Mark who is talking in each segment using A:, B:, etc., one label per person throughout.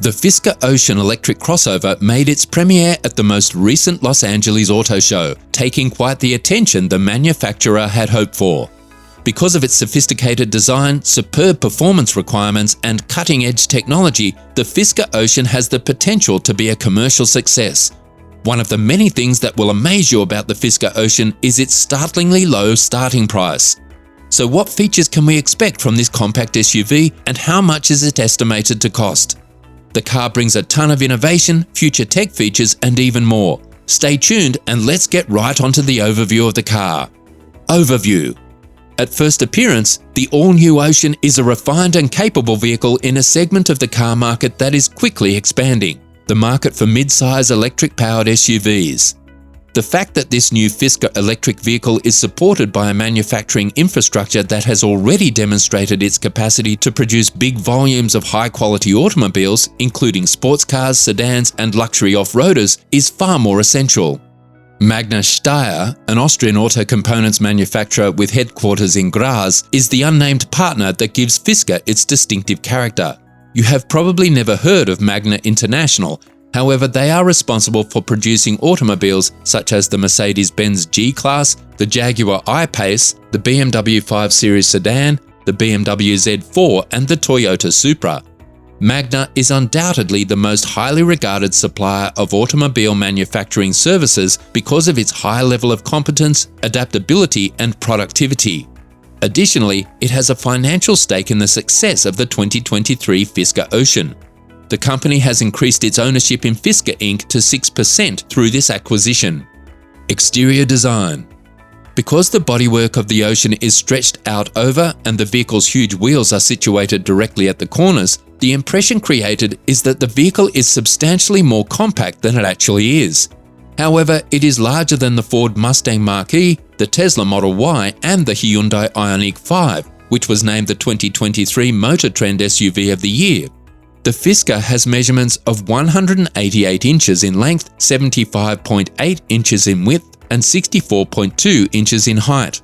A: The Fisker Ocean electric crossover made its premiere at the most recent Los Angeles Auto Show, taking quite the attention the manufacturer had hoped for. Because of its sophisticated design, superb performance requirements, and cutting-edge technology, the Fisker Ocean has the potential to be a commercial success. One of the many things that will amaze you about the Fisker Ocean is its startlingly low starting price. So what features can we expect from this compact SUV, and how much is it estimated to cost? The car brings a ton of innovation, future tech features, and even more. Stay tuned and let's get right onto the overview of the car. Overview. At first appearance, the all-new Ocean is a refined and capable vehicle in a segment of the car market that is quickly expanding, the market for mid-size electric-powered SUVs. The fact that this new Fisker electric vehicle is supported by a manufacturing infrastructure that has already demonstrated its capacity to produce big volumes of high-quality automobiles, including sports cars, sedans, and luxury off-roaders, is far more essential. Magna Steyr, an Austrian auto components manufacturer with headquarters in Graz, is the unnamed partner that gives Fisker its distinctive character. You have probably never heard of Magna International. However, they are responsible for producing automobiles such as the Mercedes-Benz G-Class, the Jaguar I-Pace, the BMW 5 Series sedan, the BMW Z4, and the Toyota Supra. Magna is undoubtedly the most highly regarded supplier of automobile manufacturing services because of its high level of competence, adaptability, and productivity. Additionally, it has a financial stake in the success of the 2023 Fisker Ocean. The company has increased its ownership in Fisker Inc. to 6% through this acquisition. Exterior design. Because the bodywork of the Ocean is stretched out over and the vehicle's huge wheels are situated directly at the corners, the impression created is that the vehicle is substantially more compact than it actually is. However, it is larger than the Ford Mustang Mach-E, the Tesla Model Y, and the Hyundai Ioniq 5, which was named the 2023 Motor Trend SUV of the Year. The Fisker has measurements of 188 inches in length, 75.8 inches in width, and 64.2 inches in height.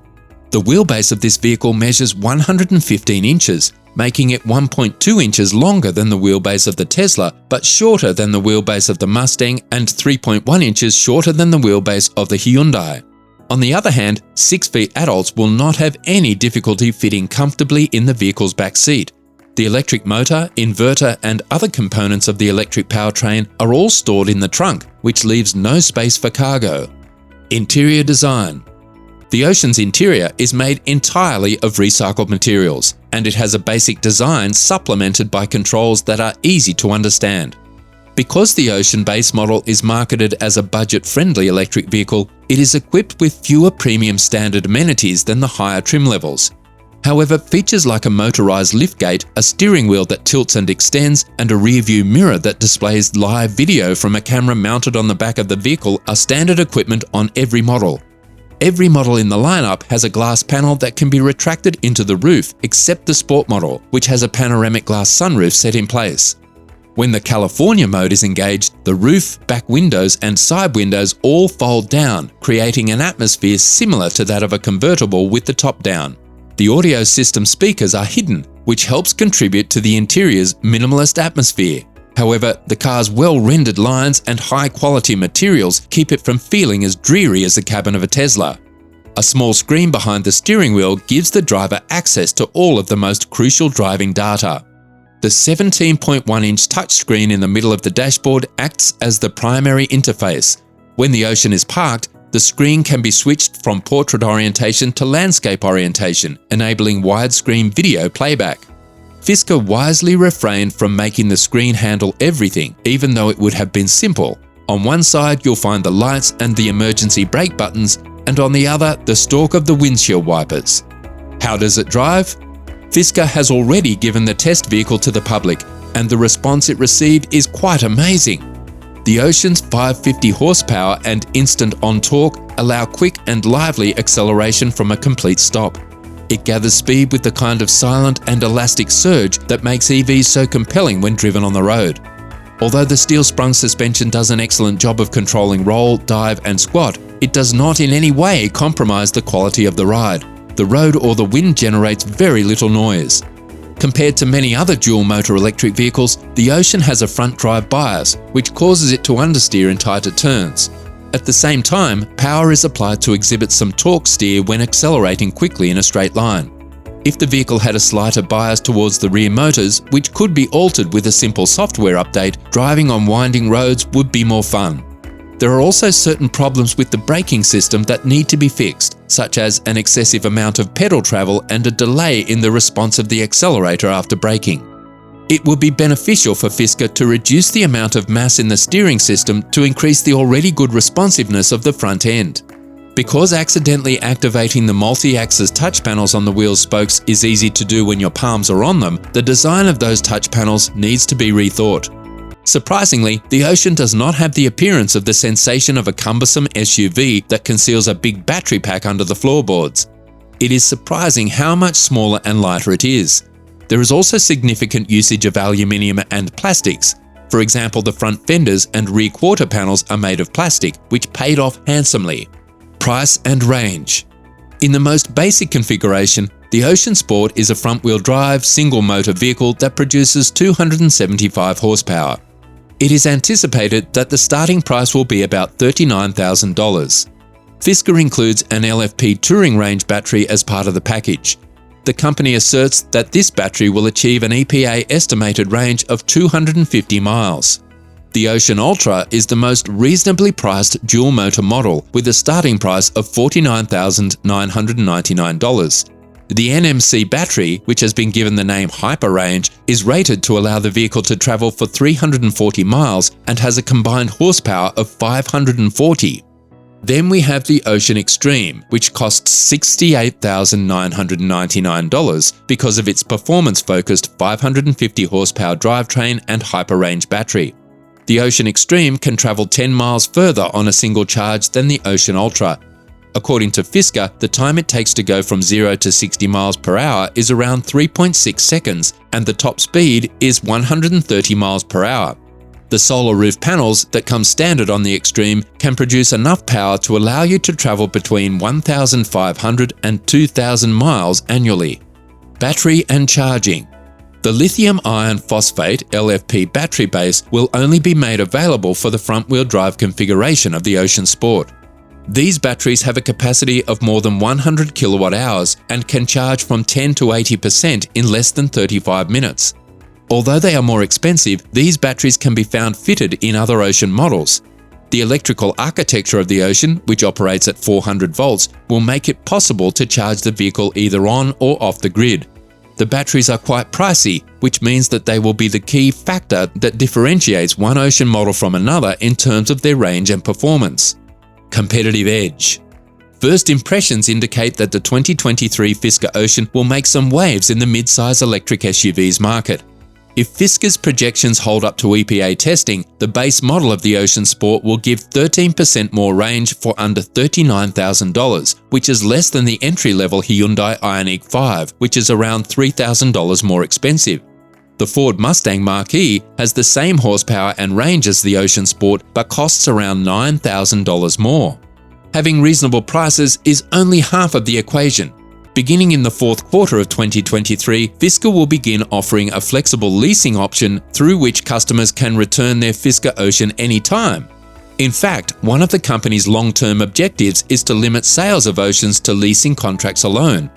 A: The wheelbase of this vehicle measures 115 inches, making it 1.2 inches longer than the wheelbase of the Tesla, but shorter than the wheelbase of the Mustang and 3.1 inches shorter than the wheelbase of the Hyundai. On the other hand, 6-feet adults will not have any difficulty fitting comfortably in the vehicle's back seat. The electric motor, inverter, and other components of the electric powertrain are all stored in the trunk, which leaves no space for cargo. Interior design. The Ocean's interior is made entirely of recycled materials, and it has a basic design supplemented by controls that are easy to understand. Because the Ocean base model is marketed as a budget-friendly electric vehicle, it is equipped with fewer premium standard amenities than the higher trim levels. However, features like a motorized liftgate, a steering wheel that tilts and extends, and a rear-view mirror that displays live video from a camera mounted on the back of the vehicle are standard equipment on every model. Every model in the lineup has a glass panel that can be retracted into the roof, except the Sport model, which has a panoramic glass sunroof set in place. When the California mode is engaged, the roof, back windows, and side windows all fold down, creating an atmosphere similar to that of a convertible with the top down. The audio system speakers are hidden, which helps contribute to the interior's minimalist atmosphere. However, the car's well-rendered lines and high-quality materials keep it from feeling as dreary as the cabin of a Tesla. A small screen behind the steering wheel gives the driver access to all of the most crucial driving data. The 17.1-inch touchscreen in the middle of the dashboard acts as the primary interface. When the Ocean is parked, the screen can be switched from portrait orientation to landscape orientation, enabling widescreen video playback. Fisker wisely refrained from making the screen handle everything, even though it would have been simple. On one side, you'll find the lights and the emergency brake buttons, and on the other, the stalk of the windshield wipers. How does it drive? Fisker has already given the test vehicle to the public, and the response it received is quite amazing. The Ocean's 550 horsepower and instant on torque allow quick and lively acceleration from a complete stop. It gathers speed with the kind of silent and elastic surge that makes EVs so compelling when driven on the road. Although the steel-sprung suspension does an excellent job of controlling roll, dive, and squat, it does not in any way compromise the quality of the ride. The road or the wind generates very little noise. Compared to many other dual-motor electric vehicles, the Ocean has a front-drive bias, which causes it to understeer in tighter turns. At the same time, power is applied to exhibit some torque steer when accelerating quickly in a straight line. If the vehicle had a slighter bias towards the rear motors, which could be altered with a simple software update, driving on winding roads would be more fun. There are also certain problems with the braking system that need to be fixed, such as an excessive amount of pedal travel and a delay in the response of the accelerator after braking. It would be beneficial for Fisker to reduce the amount of mass in the steering system to increase the already good responsiveness of the front end. Because accidentally activating the multi-axis touch panels on the wheel spokes is easy to do when your palms are on them, the design of those touch panels needs to be rethought. Surprisingly, the Ocean does not have the appearance of the sensation of a cumbersome SUV that conceals a big battery pack under the floorboards. It is surprising how much smaller and lighter it is. There is also significant usage of aluminium and plastics. For example, the front fenders and rear quarter panels are made of plastic, which paid off handsomely. Price and range. In the most basic configuration, the Ocean Sport is a front-wheel drive, single-motor vehicle that produces 275 horsepower. It is anticipated that the starting price will be about $39,000. Fisker includes an LFP touring range battery as part of the package. The company asserts that this battery will achieve an EPA estimated range of 250 miles. The Ocean Ultra is the most reasonably priced dual-motor model with a starting price of $49,999. The NMC battery, which has been given the name Hyper Range, is rated to allow the vehicle to travel for 340 miles and has a combined horsepower of 540. Then we have the Ocean Extreme, which costs $68,999 because of its performance-focused 550 horsepower drivetrain and Hyper Range battery. The Ocean Extreme can travel 10 miles further on a single charge than the Ocean Ultra. According to Fisker, the time it takes to go from 0 to 60 miles per hour is around 3.6 seconds, and the top speed is 130 miles per hour. The solar roof panels that come standard on the Extreme can produce enough power to allow you to travel between 1,500 and 2,000 miles annually. Battery and charging. The lithium iron phosphate LFP battery base will only be made available for the front-wheel drive configuration of the Ocean Sport. These batteries have a capacity of more than 100 kilowatt hours and can charge from 10 to 80% in less than 35 minutes. Although they are more expensive, these batteries can be found fitted in other Ocean models. The electrical architecture of the Ocean, which operates at 400 volts, will make it possible to charge the vehicle either on or off the grid. The batteries are quite pricey, which means that they will be the key factor that differentiates one Ocean model from another in terms of their range and performance. Competitive edge. First impressions indicate that the 2023 Fisker Ocean will make some waves in the mid-size electric SUVs market. If Fisker's projections hold up to EPA testing, the base model of the Ocean Sport will give 13% more range for under $39,000, which is less than the entry-level Hyundai Ioniq 5, which is around $3,000 more expensive. The Ford Mustang Mach-E has the same horsepower and range as the Ocean Sport, but costs around $9,000 more. Having reasonable prices is only half of the equation. Beginning in the fourth quarter of 2023, Fisker will begin offering a flexible leasing option through which customers can return their Fisker Ocean anytime. In fact, one of the company's long-term objectives is to limit sales of Oceans to leasing contracts alone.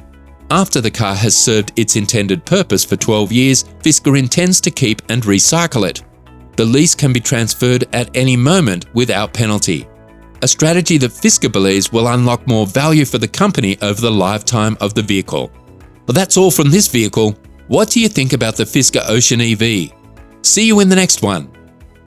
A: After the car has served its intended purpose for 12 years, Fisker intends to keep and recycle it. The lease can be transferred at any moment without penalty. A strategy that Fisker believes will unlock more value for the company over the lifetime of the vehicle. Well, that's all from this vehicle. What do you think about the Fisker Ocean EV? See you in the next one.